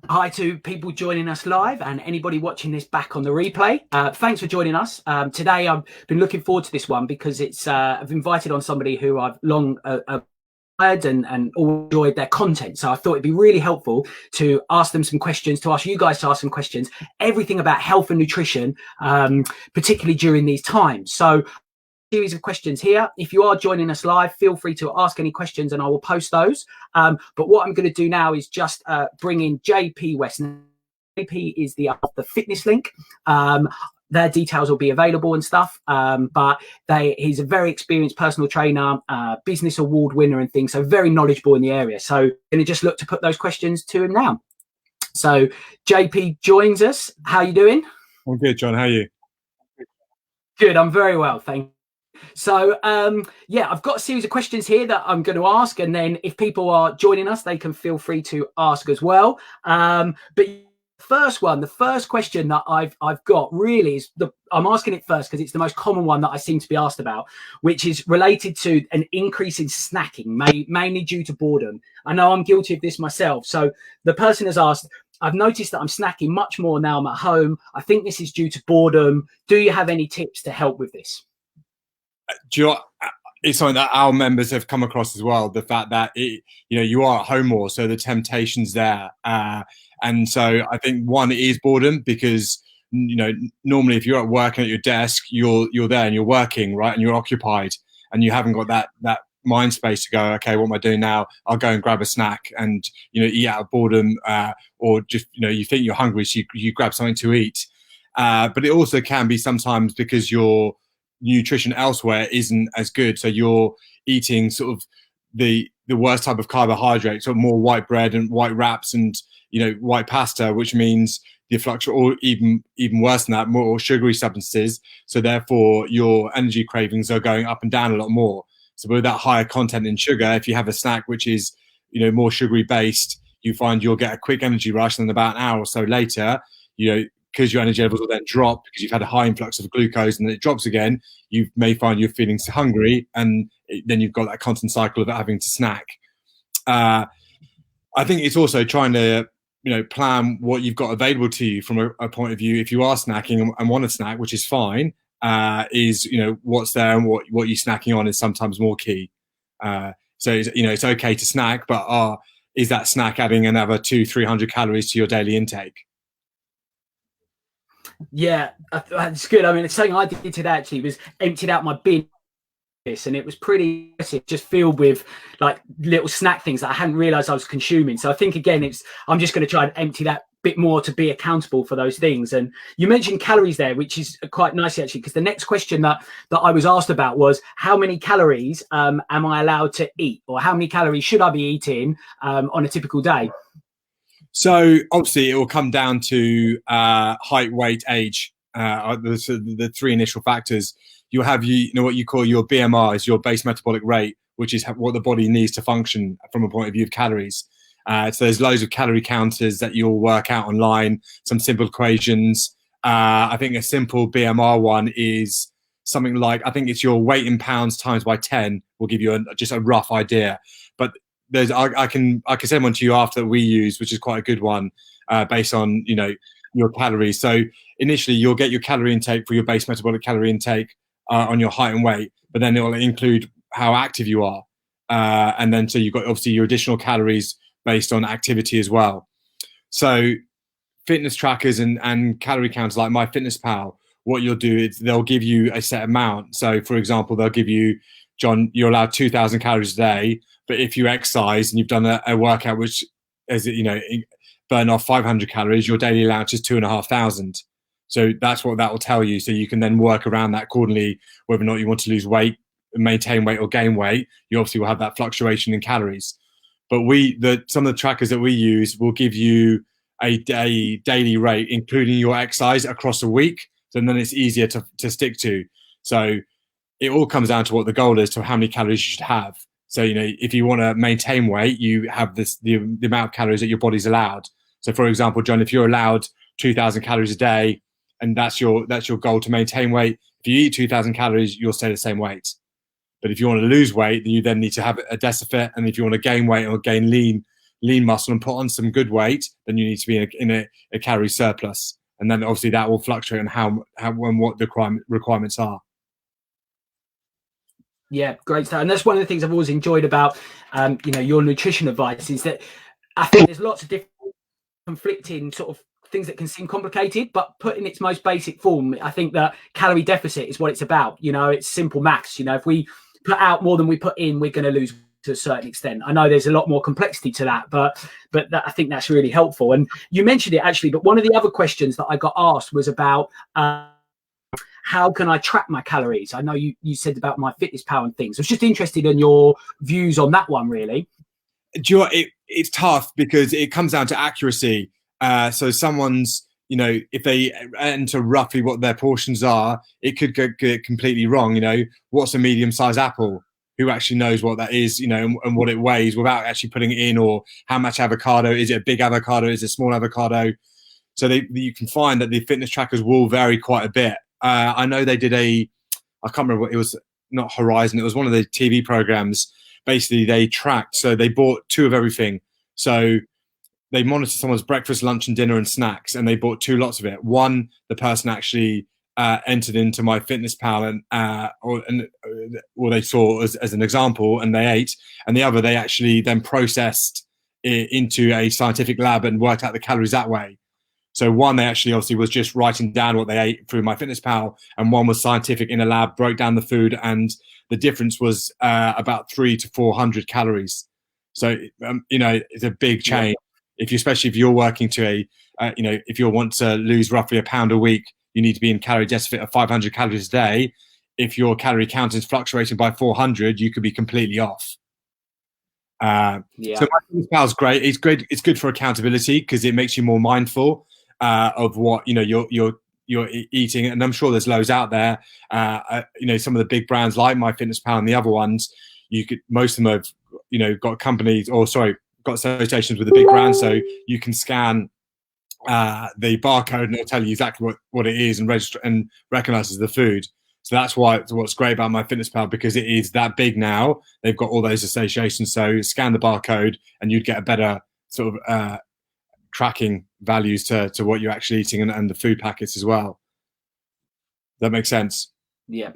Hi to people joining us live and anybody watching this back on the replay. Thanks for joining us. Today, I've been looking forward to this one because it's I've invited on somebody who I've long admired and enjoyed their content. So I thought it'd be really helpful to ask them some questions, to ask you guys to ask some questions, everything about health and nutrition, particularly during these times. So series of questions here. If you are joining us live, feel free to ask any questions and I will post those. But what I'm going to do now is just bring in JP West. JP is the fitness link. Their details will be available and stuff. But he's a very experienced personal trainer, business award winner and things. So very knowledgeable in the area. So I'm going to just look to put those questions to him now. So JP joins us. How are you doing? I'm good, John. How are you? Good. I'm very well. Thank you. So, yeah, I've got a series of questions here that I'm going to ask. And then if people are joining us, they can feel free to ask as well. But the first question that I've got really is I'm asking it first because it's the most common one that I seem to be asked about, which is related to an increase in snacking, mainly due to boredom. I know I'm guilty of this myself. So the person has asked, I've noticed that I'm snacking much more now I'm at home. I think this is due to boredom. Do you have any tips to help with this? Do you know, it's something that our members have come across as well. The fact that you are at home more, so the temptation's there, and so I think one is boredom because normally if you're at work and at your desk, you're there and you're working, right, and you're occupied, and you haven't got that mind space to go, okay, what am I doing now? I'll go and grab a snack and eat out of boredom, or just you think you're hungry, so you grab something to eat. But it also can be sometimes because your nutrition elsewhere isn't as good, so you're eating sort of the worst type of carbohydrate, so more white bread and white wraps and white pasta, which means the or even worse than that, more sugary substances. So therefore your energy cravings are going up and down a lot more. So with that higher content in sugar, if you have a snack which is more sugary based, you find you'll get a quick energy rush, and then about an hour or so later, because your energy levels will then drop because you've had a high influx of glucose and then it drops again, you may find you're feeling hungry, and then you've got that constant cycle of having to snack. I think it's also trying to plan what you've got available to you from a point of view. If you are snacking and want a snack, which is fine, is what's there and what you're snacking on is sometimes more key. So it's okay to snack, but is that snack adding another 200-300 calories to your daily intake? Yeah, that's good. I mean, it's something I did today actually was emptied out my bin, and it was pretty impressive, just filled with like little snack things that I hadn't realized I was consuming. So I think again, I'm just going to try and empty that bit more to be accountable for those things. And you mentioned calories there, which is quite nice actually, because the next question that I was asked about was how many calories am I allowed to eat, or how many calories should I be eating on a typical day? So obviously it will come down to height, weight, age, the three initial factors. You'll have what you call your BMR, is your base metabolic rate, which is what the body needs to function from a point of view of calories. So there's loads of calorie counters that you'll work out online, some simple equations. I think a simple BMR one is something like, I think it's your weight in pounds times by 10 will give you just a rough idea. But I can send one to you after that we use, which is quite a good one, based on your calories. So initially you'll get your calorie intake for your base metabolic calorie intake on your height and weight, but then it will include how active you are, and then so you've got obviously your additional calories based on activity as well. So fitness trackers and calorie counters like MyFitnessPal, what you'll do is they'll give you a set amount. So for example, they'll give you, John, you're allowed 2,000 calories a day. But if you exercise and you've done a workout which is, burn off 500 calories, your daily allowance is 2,500. So that's what that will tell you. So you can then work around that accordingly, whether or not you want to lose weight, maintain weight, or gain weight. You obviously will have that fluctuation in calories. But some of the trackers that we use will give you a daily rate, including your exercise across a week. So then it's easier to stick to. So it all comes down to what the goal is, to how many calories you should have. So, if you want to maintain weight, you have the amount of calories that your body's allowed. So, for example, John, if you're allowed 2,000 calories a day, and that's your goal to maintain weight, if you eat 2,000 calories, you'll stay the same weight. But if you want to lose weight, then you then need to have a deficit. And if you want to gain weight or gain lean lean muscle and put on some good weight, then you need to be in a calorie surplus. And then obviously that will fluctuate on how and what the requirements are. Yeah, great stuff. And that's one of the things I've always enjoyed about, your nutrition advice is that I think there's lots of different conflicting sort of things that can seem complicated, but put in its most basic form, I think that calorie deficit is what it's about. It's simple maths. If we put out more than we put in, we're going to lose to a certain extent. I know there's a lot more complexity to that, but I think that's really helpful. And you mentioned it actually, but one of the other questions that I got asked was about how can I track my calories? I know you said about my Fitness Pal and things. I was just interested in your views on that one, really. Do you know what? It's tough because it comes down to accuracy. So someone's, if they enter roughly what their portions are, it could get completely wrong. What's a medium-sized apple? Who actually knows what that is, and what it weighs without actually putting it in, or how much avocado? Is it a big avocado? Is it a small avocado? So you can find that the fitness trackers will vary quite a bit. I know they did I can't remember what it was, not Horizon. It was one of the TV programs. Basically, they tracked. So they bought 2 of everything. So they monitored someone's breakfast, lunch, and dinner and snacks, and they bought 2 lots of it. One, the person actually entered into my Fitness Pal or they saw as an example, and they ate. And the other, they actually then processed it into a scientific lab and worked out the calories that way. So one, they actually obviously was just writing down what they ate through my Fitness Pal, and one was scientific in a lab, broke down the food, and the difference was about 300 to 400 calories. So it's a big change. Yeah. Especially if you're working to if you want to lose roughly a pound a week, you need to be in calorie deficit of 500 calories a day. If your calorie count is fluctuating by 400, you could be completely off. So my Fitness Pal is great. It's great. It's good for accountability because it makes you more mindful of what you're eating, and I'm sure there's loads out there. Some of the big brands like MyFitnessPal and the other ones, most of them have got companies, got associations with the big brands, so you can scan the barcode and it'll tell you exactly what it is and register and recognizes the food. So that's what's great about MyFitnessPal, because it is that big now. They've got all those associations. So scan the barcode and you'd get a better sort of tracking values to what you're actually eating and the food packets as well. That makes sense? Yeah,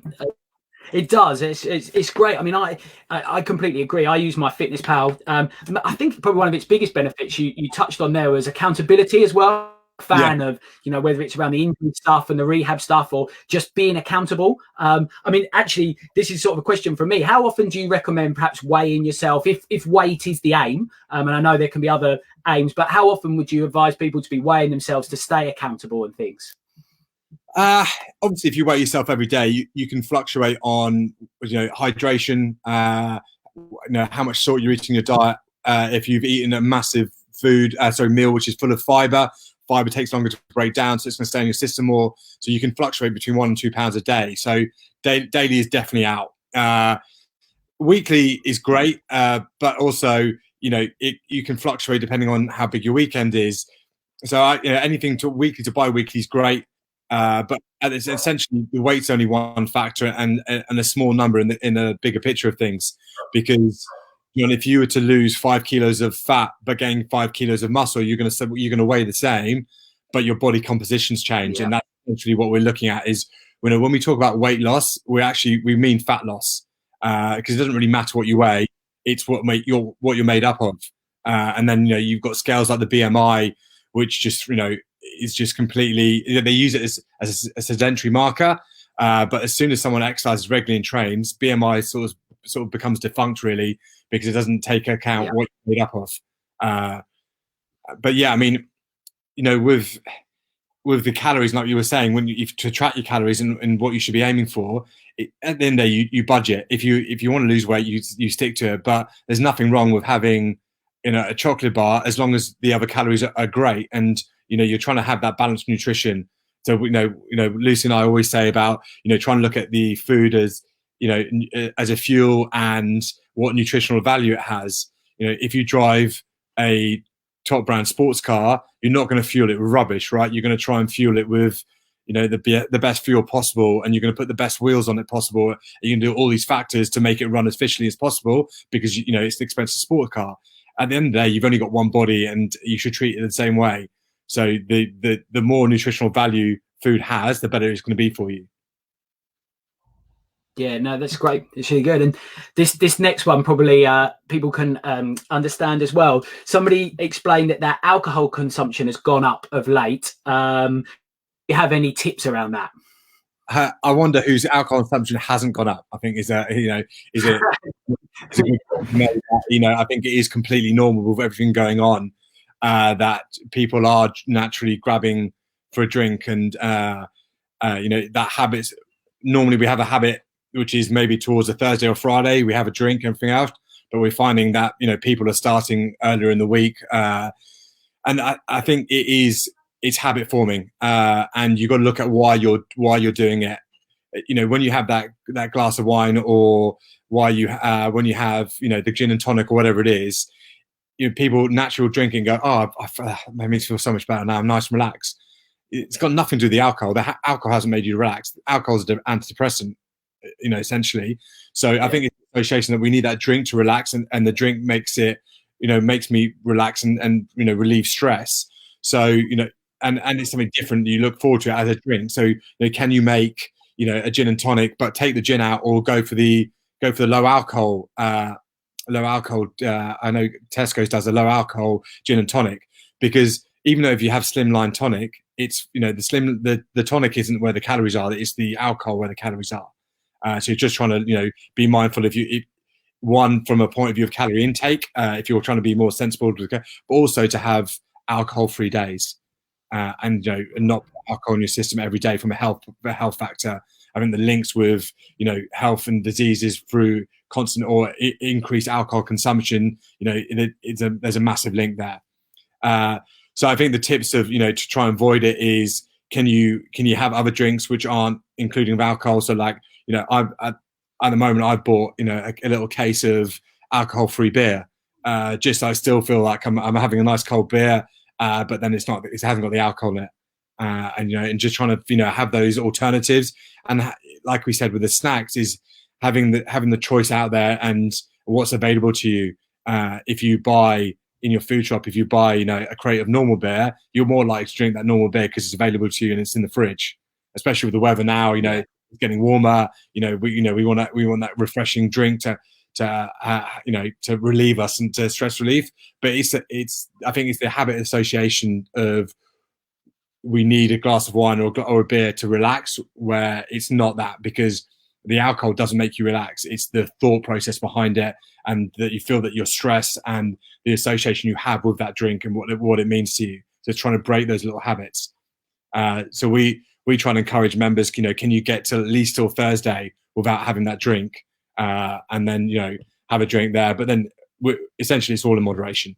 it does. It's great. I mean, I completely agree. I use MyFitnessPal. I think probably one of its biggest benefits you touched on there was accountability as well. Fan of whether it's around the injury stuff and the rehab stuff or just being accountable. I mean, actually, this is sort of a question for me. How often do you recommend perhaps weighing yourself if weight is the aim? And I know there can be other aims, but how often would you advise people to be weighing themselves to stay accountable and things? Obviously, if you weigh yourself every day, you can fluctuate on hydration, how much salt you're eating in your diet. If you've eaten a massive meal which is full of fiber takes longer to break down, so it's going to stay in your system more. So you can fluctuate between 1 and 2 pounds a day. So daily is definitely out. Weekly is great, but also you can fluctuate depending on how big your weekend is. So anything to weekly to bi-weekly is great. But it's essentially the weight's only one factor and a small number in the bigger picture of things, because if you were to lose 5 kilos of fat but gain 5 kilos of muscle, you're going to weigh the same, but your body compositions change, and that's essentially what we're looking at. Is when we talk about weight loss, we mean fat loss, because it doesn't really matter what you weigh; it's what you're made up of. And then you've got scales like the BMI, which just is just completely, they use it as a sedentary marker, but as soon as someone exercises regularly and trains, BMI sort of becomes defunct, really, because it doesn't take account what you're made up of. But I mean, with the calories, like you were saying, to track your calories and what you should be aiming for, at the end of the day, you budget. If you want to lose weight, you stick to it. But there's nothing wrong with having a chocolate bar, as long as the other calories are great, and you're trying to have that balanced nutrition. So Lucy and I always say about trying to look at the food as as a fuel and what nutritional value it has. If you drive a top brand sports car, you're not going to fuel it with rubbish, right? You're going to try and fuel it with the best fuel possible, and you're going to put the best wheels on it possible. And you can do all these factors to make it run as efficiently as possible, because it's an expensive sport car. at the end of the day, you've only got one body, and you should treat it the same way. So the more nutritional value food has, the better it's going to be for you. Yeah, no, that's great. It's really good. And this next one probably people can understand as well. Somebody explained that their alcohol consumption has gone up of late. Do you have any tips around that? I wonder whose alcohol consumption hasn't gone up. I think is a is it I think it is completely normal with everything going on that people are naturally grabbing for a drink, and that habits. Normally we have a habit which is maybe towards a Thursday or Friday, we have a drink and everything else. But we're finding that, people are starting earlier in the week. And I think it's habit forming. And you've got to look at why you're doing it. When you have that glass of wine, or when you have, the gin and tonic or whatever it is, people naturally drink and go, oh, that made me feel so much better now. I'm nice and relaxed. It's got nothing to do with the alcohol. The alcohol hasn't made you relax. Alcohol is an antidepressant, essentially. So I think it's an association that we need that drink to relax, and the drink makes it, makes me relax and relieve stress. So, and it's something different you look forward to it as a drink. So, can you make, a gin and tonic, but take the gin out, or go for the low alcohol, I know Tesco's does a low alcohol gin and tonic, because even though if you have slimline tonic, it's, the tonic isn't where the calories are, it's the alcohol where the calories are. So you're just trying to, be mindful one, from a point of view of calorie intake, if you're trying to be more sensible, but also to have alcohol-free days, and not put alcohol in your system every day from a health factor. I think the links with health and diseases through constant or increased alcohol consumption, there's a massive link there. So I think the tips of to try and avoid it is, can you have other drinks which aren't including of alcohol? So like at the moment I've bought a little case of alcohol-free beer, just so I still feel like I'm having a nice cold beer, but then it hasn't got the alcohol in it, and just trying to have those alternatives. And like we said with the snacks, is having the choice out there and what's available to you. If you buy in your food shop, if you buy a crate of normal beer, you're more likely to drink that normal beer because it's available to you and it's in the fridge. Especially with the weather now, it's getting warmer. We want that refreshing drink to relieve us and to stress relief. But I think it's the habit association of, we need a glass of wine or a beer to relax, where it's not that, because the alcohol doesn't make you relax. It's the thought process behind it, and that you feel that you're stressed, and the association you have with that drink and what it means to you. So it's trying to break those little habits. So we try and encourage members, can you get to at least till Thursday without having that drink, and then, have a drink there. But then essentially it's all in moderation.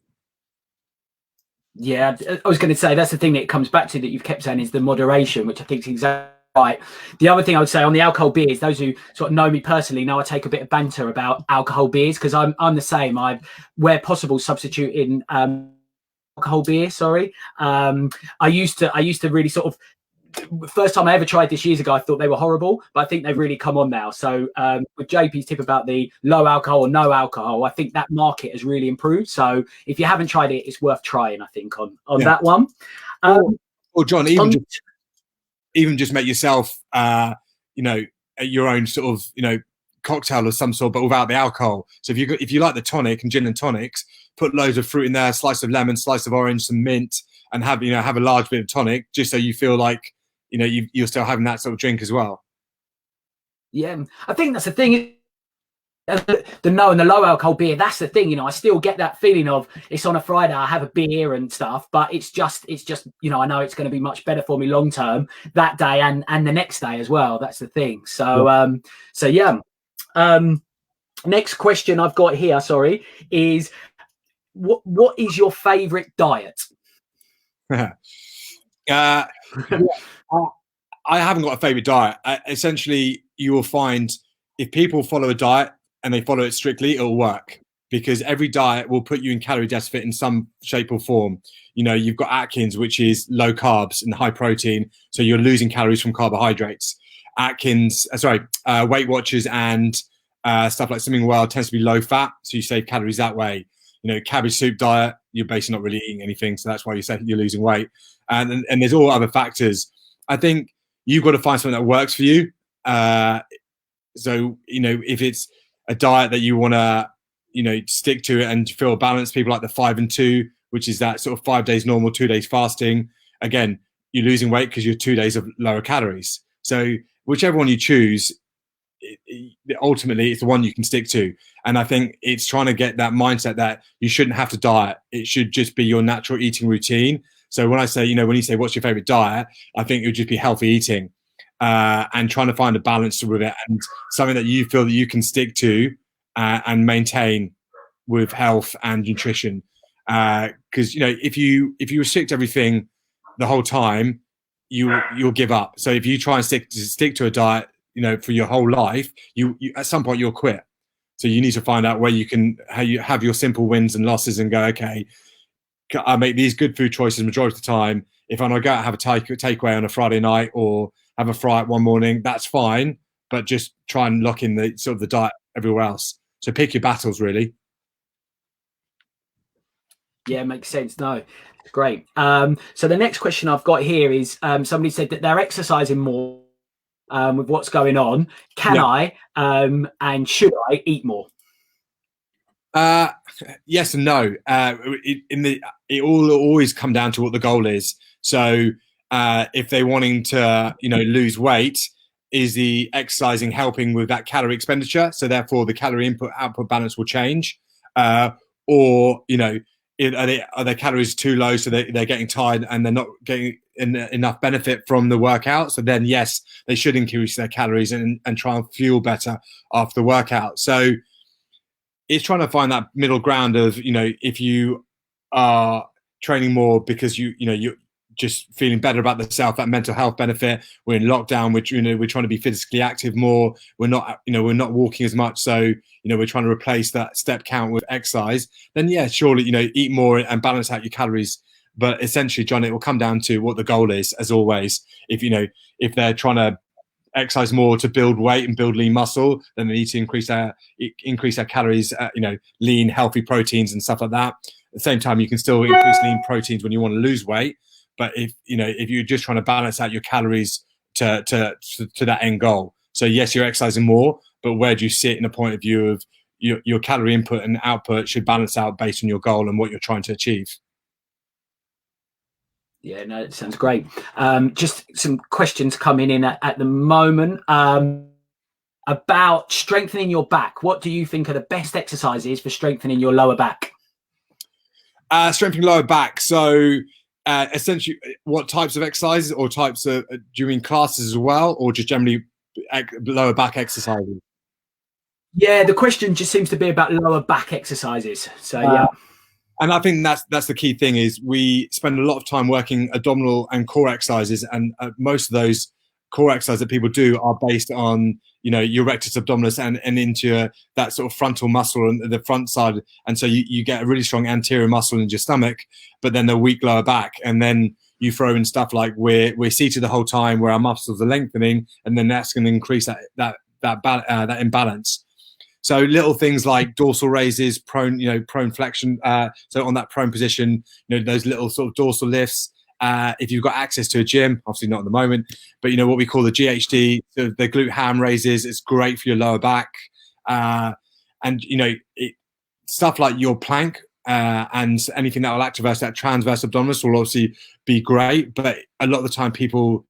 Yeah, I was going to say, that's the thing that it comes back to, that you've kept saying, is the moderation, which I think is exactly right. The other thing I would say on the alcohol beers, those who sort of know me personally know I take a bit of banter about alcohol beers, because I'm the same. I, where possible, substitute in alcohol beer. I used to really sort of, first time I ever tried this years ago, I thought they were horrible, but I think they've really come on now. So with JP's tip about the low alcohol or no alcohol, I think that market has really improved. So if you haven't tried it, it's worth trying, I think, on that one. Or John, even just make yourself, your own sort of, cocktail of some sort, but without the alcohol. So if you like the tonic and gin and tonics, put loads of fruit in there, slice of lemon, slice of orange, some mint, and have a large bit of tonic, just so you feel like you're still having that sort of drink as well. Yeah, I think that's the thing. The no and the low alcohol beer, that's the thing. I still get that feeling of, it's on a Friday, I have a beer and stuff, but it's just I know it's going to be much better for me long term that day and the next day as well. That's the thing. So next question I've got here, is what is your favorite diet? I haven't got a favorite diet. Essentially, you will find if people follow a diet and they follow it strictly, it'll work, because every diet will put you in calorie deficit in some shape or form. You've got Atkins, which is low carbs and high protein, so you're losing calories from carbohydrates. Weight Watchers and stuff like Slimming World tends to be low fat, so you save calories that way. cabbage soup diet, you're basically not really eating anything, so that's why you're losing weight. And there's all other factors. I think you've got to find something that works for you. So if it's a diet that you want to stick to it and feel balanced, people like the 5 and 2, which is that sort of 5 days normal, 2 days fasting. Again, you're losing weight because you're 2 days of lower calories. So whichever one you choose, ultimately it's the one you can stick to. And I think it's trying to get that mindset that you shouldn't have to diet. It should just be your natural eating routine. So when I say, when you say what's your favorite diet, I think it would just be healthy eating, and trying to find a balance with it and something that you feel that you can stick to and maintain with health and nutrition. Because if you restrict everything the whole time, you'll give up. So if you try and stick to a diet, for your whole life, you at some point you'll quit. So you need to find out where how you have your simple wins and losses and go, okay, I make these good food choices majority of the time. If I'm gonna go out and have a takeaway on a Friday night or have a fry one morning, that's fine. But just try and lock in the sort of the diet everywhere else. So pick your battles, really. Yeah, makes sense. No, great. So the next question I've got here is somebody said that they're exercising more with what's going on. Can I and should I eat more? Yes and no. It all always come down to what the goal is. So if they're wanting to lose weight, is the exercising helping with that calorie expenditure? So therefore the calorie input output balance will change, or are their calories too low, so they're getting tired and they're not getting enough benefit from the workout? So then yes, they should increase their calories and try and fuel better after the workout. So it's trying to find that middle ground of if you are training more because you're just feeling better about the self, that mental health benefit. We're in lockdown, which we're trying to be physically active more. We're not walking as much, so we're trying to replace that step count with exercise. Then yeah, surely eat more and balance out your calories. But essentially, John, it will come down to what the goal is, as always. If they're trying to exercise more to build weight and build lean muscle, then they need to increase their calories, lean healthy proteins and stuff like that. At the same time, you can still increase lean proteins when you want to lose weight. But if you're just trying to balance out your calories to that end goal, so yes, you're exercising more, but where do you sit in a point of view of your calorie input and output should balance out based on your goal and what you're trying to achieve? Yeah, no, it sounds great. Just some questions coming in at the moment about strengthening your back. What do you think are the best exercises for strengthening your lower back? Strengthening lower back. So essentially, what types of exercises or types of, do you mean classes as well, or just generally lower back exercises? Yeah, the question just seems to be about lower back exercises. So yeah. And I think that's the key thing is we spend a lot of time working abdominal and core exercises, and most of those core exercises that people do are based on your rectus abdominis and into that sort of frontal muscle and the front side, and so you get a really strong anterior muscle in your stomach, but then the weak lower back, and then you throw in stuff like we're seated the whole time where our muscles are lengthening, and then that's going to increase that imbalance. So little things like dorsal raises, prone flexion. So on that prone position, those little sort of dorsal lifts. If you've got access to a gym, obviously not at the moment, but what we call the GHD, the glute ham raises, it's great for your lower back. And stuff like your plank and anything that will activate that transverse abdominis will obviously be great. But a lot of the time people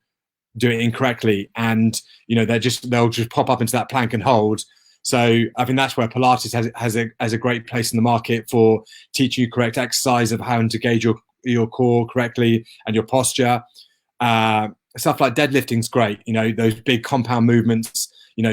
do it incorrectly, and they'll just pop up into that plank and hold. So I think that's where Pilates has a great place in the market for teaching you correct exercise of how to gauge your core correctly and your posture. Stuff like deadlifting is great. Those big compound movements, your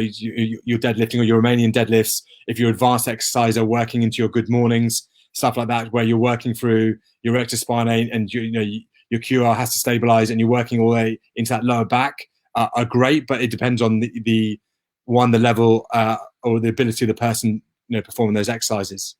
deadlifting or your Romanian deadlifts. If you're advanced exerciser working into your good mornings, stuff like that, where you're working through your rectus spinae and your QR has to stabilize and you're working all the way into that lower back, are great. But it depends on the level or the ability of the person performing those exercises.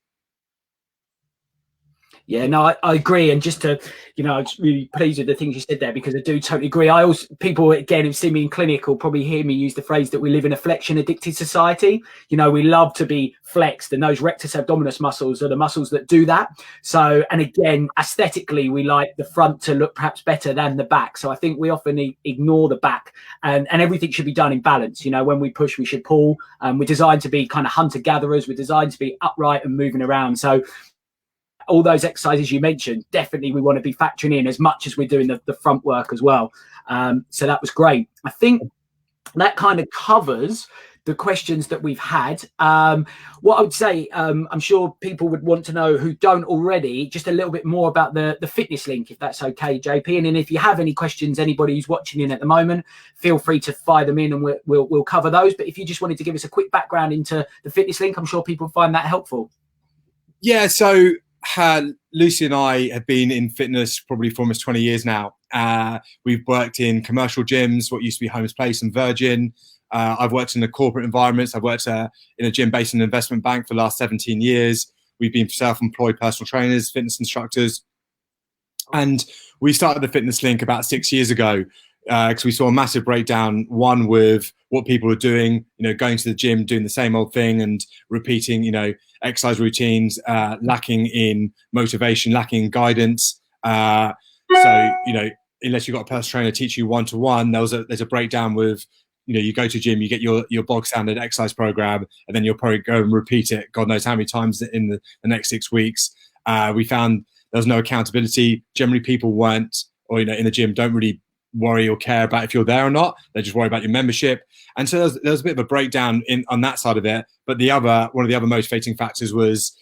Yeah, no, I agree. And just to, I'm just really pleased with the things you said there, because I do totally agree. I also, people again who've seen me in clinic will probably hear me use the phrase that we live in a flexion addicted society. We love to be flexed, and those rectus abdominis muscles are the muscles that do that. So, and again, aesthetically, we like the front to look perhaps better than the back. So I think we often ignore the back, and everything should be done in balance. When we push, we should pull. We're designed to be kind of hunter gatherers. We're designed to be upright and moving around. So all those exercises you mentioned, definitely we want to be factoring in as much as we're doing the front work as well. So that was great. I think that kind of covers the questions that we've had. What I would say, I'm sure people would want to know, who don't already, just a little bit more about the fitness link, if that's okay, JP. And then if you have any questions, anybody who's watching in at the moment, feel free to fire them in, and we'll cover those. But if you just wanted to give us a quick background into the fitness link, I'm sure people find that helpful. Yeah, so Lucy and I have been in fitness probably for almost 20 years now. We've worked in commercial gyms, what used to be Holmes Place and Virgin. I've worked in the corporate environments. I've worked in a gym based in an investment bank for the last 17 years. We've been self-employed personal trainers, fitness instructors. And we started the Fitness Link about 6 years ago, because we saw a massive breakdown, one with what people are doing, going to the gym, doing the same old thing and repeating, exercise routines, lacking in motivation, lacking in guidance. So, unless you've got a personal trainer teach you one-to-one, there's a breakdown with, you go to gym, you get your bog standard exercise program, and then you'll probably go and repeat it God knows how many times in the next 6 weeks. We found there was no accountability. Generally, people weren't, or in the gym, don't really worry or care about if you're there or not. They just worry about your membership. And so there was a bit of a breakdown on that side of it. But one of the other motivating factors was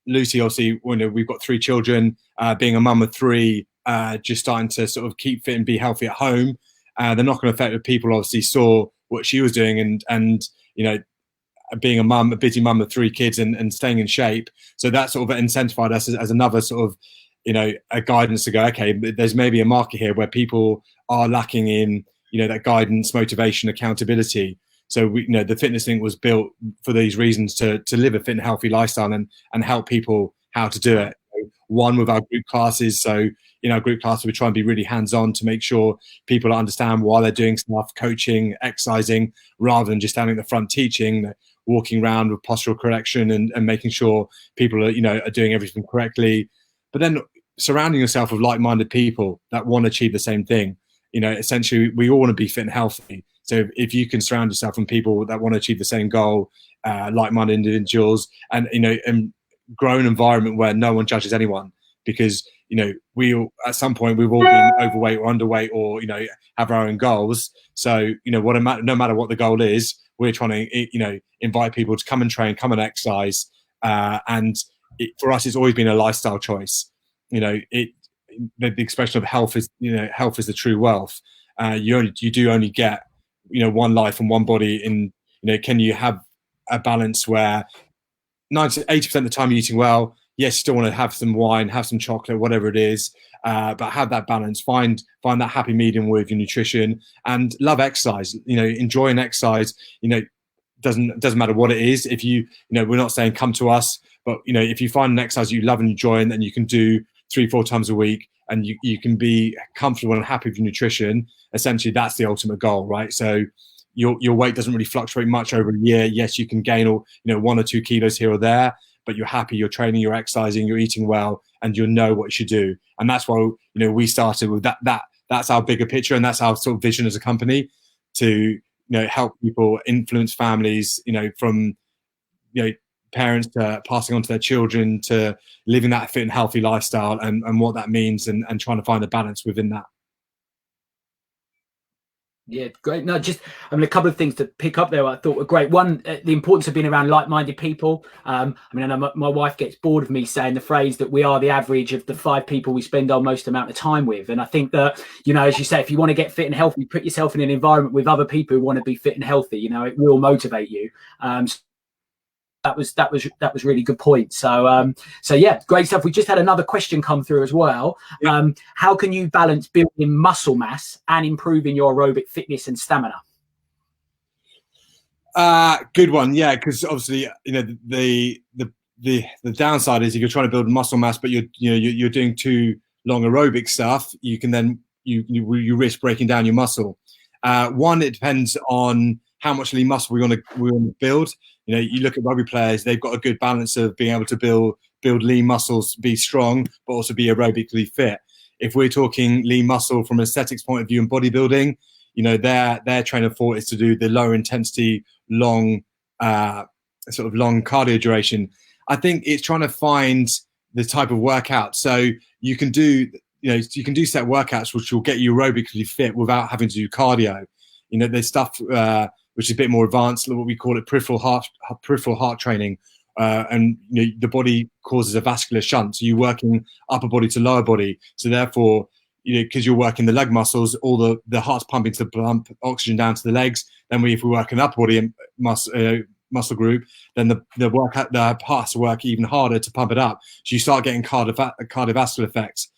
Lucy. Obviously, we've got 3 children. Being a mum of 3, just starting to sort of keep fit and be healthy at home. The knock-on effect of people obviously saw what she was doing, and being a busy mum of 3 kids and staying in shape. So that sort of incentivized us as another sort of, a guidance to go, okay, there's maybe a market here where people are lacking in, that guidance, motivation, accountability. So the Fitness Link was built for these reasons, to live a fit and healthy lifestyle and help people how to do it. One, with our group classes. So in our group classes, we try and be really hands-on to make sure people understand why they're doing stuff, coaching, exercising, rather than just standing at the front teaching, walking around with postural correction and making sure people are doing everything correctly. But then surrounding yourself with like-minded people that want to achieve the same thing. Essentially, we all want to be fit and healthy. So if you can surround yourself with people that want to achieve the same goal, like-minded individuals, and and grow an environment where no one judges anyone, because we all, at some point, we've all been overweight or underweight, or have our own goals. So no matter what the goal is, we're trying to invite people to come and train, come and exercise, and for us, it's always been a lifestyle choice. The expression of health is the true wealth. You do only get one life and one body. In can you have a balance where 80% of the time you're eating well? Yes, you still want to have some wine, have some chocolate, whatever it is, but have that balance. Find that happy medium with your nutrition, and love exercise. Enjoy an exercise. Doesn't matter what it is. If we're not saying come to us, but if you find an exercise you love and enjoy, and you can do 3-4 times a week, and you can be comfortable and happy with your nutrition, essentially that's the ultimate goal, right? So your weight doesn't really fluctuate much over a year. Yes, you can gain 1 or 2 kilos here or there, but you're happy, you're training, you're exercising, you're eating well, and you know what you should do. And that's why we started with that. That's our bigger picture, and that's our sort of vision as a company, to help people, influence families, from parents to passing on to their children, to living that fit and healthy lifestyle, and what that means, and trying to find a balance within that. Yeah, great. No, a couple of things to pick up there I thought were great. One, the importance of being around like-minded people. I know my wife gets bored of me saying the phrase that we are the average of the 5 people we spend our most amount of time with. And I think that, as you say, if you want to get fit and healthy, put yourself in an environment with other people who want to be fit and healthy. It will motivate you. That was really good point. So yeah, great stuff. We just had another question come through as well. How can you balance building muscle mass and improving your aerobic fitness and stamina? Good one. Yeah, because obviously the the downside is if you're trying to build muscle mass, but you're doing too long aerobic stuff, you can then you risk breaking down your muscle. One, it depends on how much lean muscle we want to build. You look at rugby players; they've got a good balance of being able to build lean muscles, be strong, but also be aerobically fit. If we're talking lean muscle from an aesthetics point of view and bodybuilding, their train of thought is to do the lower intensity, long cardio duration. I think it's trying to find the type of workout. So you can do set workouts which will get you aerobically fit without having to do cardio. There's stuff which is a bit more advanced, what we call it peripheral heart training. And the body causes a vascular shunt, so you're working upper body to lower body. So therefore, because you're working the leg muscles, all the heart's pumping to pump oxygen down to the legs. Then if we work an upper body muscle group, then the heart has to work even harder to pump it up. So you start getting cardiovascular effects.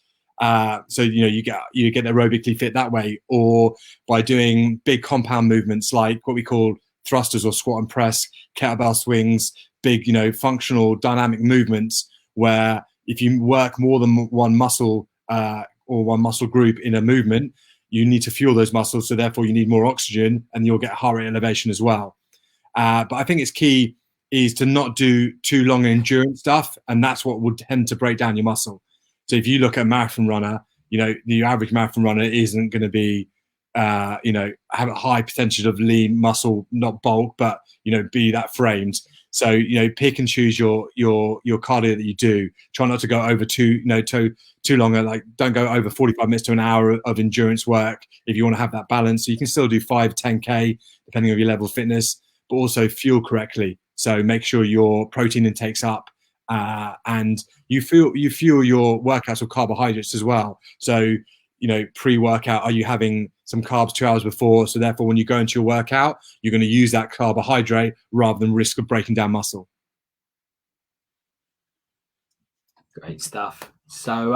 So you get aerobically fit that way, or by doing big compound movements like what we call thrusters or squat and press, kettlebell swings, big functional dynamic movements, where if you work more than one muscle or one muscle group in a movement, you need to fuel those muscles, so therefore you need more oxygen and you'll get heart rate elevation as well. But I think it's key is to not do too long endurance stuff, and that's what would tend to break down your muscle. So if you look at a marathon runner, the average marathon runner isn't going to be have a high percentage of lean muscle, not bulk, but be that framed. So pick and choose your cardio that you do. Try not to go over too long. Like, don't go over 45 minutes to an hour of endurance work if you want to have that balance. So you can still do 5, 10K depending on your level of fitness, but also fuel correctly. So make sure your protein intake's up, and you fuel your workouts with carbohydrates as well. So pre-workout, are you having some carbs 2 hours before? So therefore, when you go into your workout, you're going to use that carbohydrate rather than risk of breaking down muscle. Great stuff. So,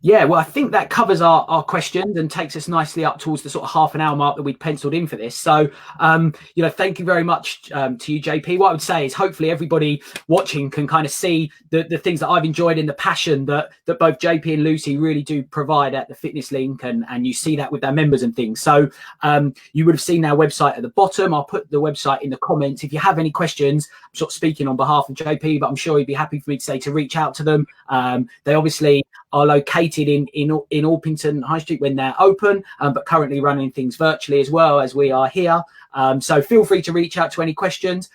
well, I think that covers our questions and takes us nicely up towards the sort of half an hour mark that we'd penciled in for this. So, thank you very much to you, JP. What I would say is hopefully everybody watching can kind of see the things that I've enjoyed and the passion that both JP and Lucy really do provide at the Fitness Link, and you see that with their members and things. So you would have seen our website at the bottom. I'll put the website in the comments. If you have any questions, I'm sort of speaking on behalf of JP, but I'm sure he'd be happy for me to say to reach out to them. They obviously are located in Orpington High Street when they're open, but currently running things virtually as well as we are here. So feel free to reach out to any questions.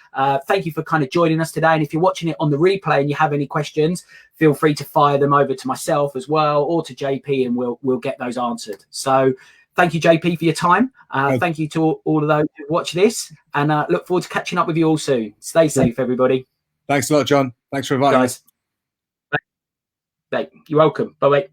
Thank you for kind of joining us today. And if you're watching it on the replay and you have any questions, feel free to fire them over to myself as well, or to JP, and we'll get those answered. So thank you, JP, for your time. Thank you to all of those who watch this, and look forward to catching up with you all soon. Stay safe, everybody. Thanks a lot, John. Thanks for inviting us. You're welcome. Bye-bye.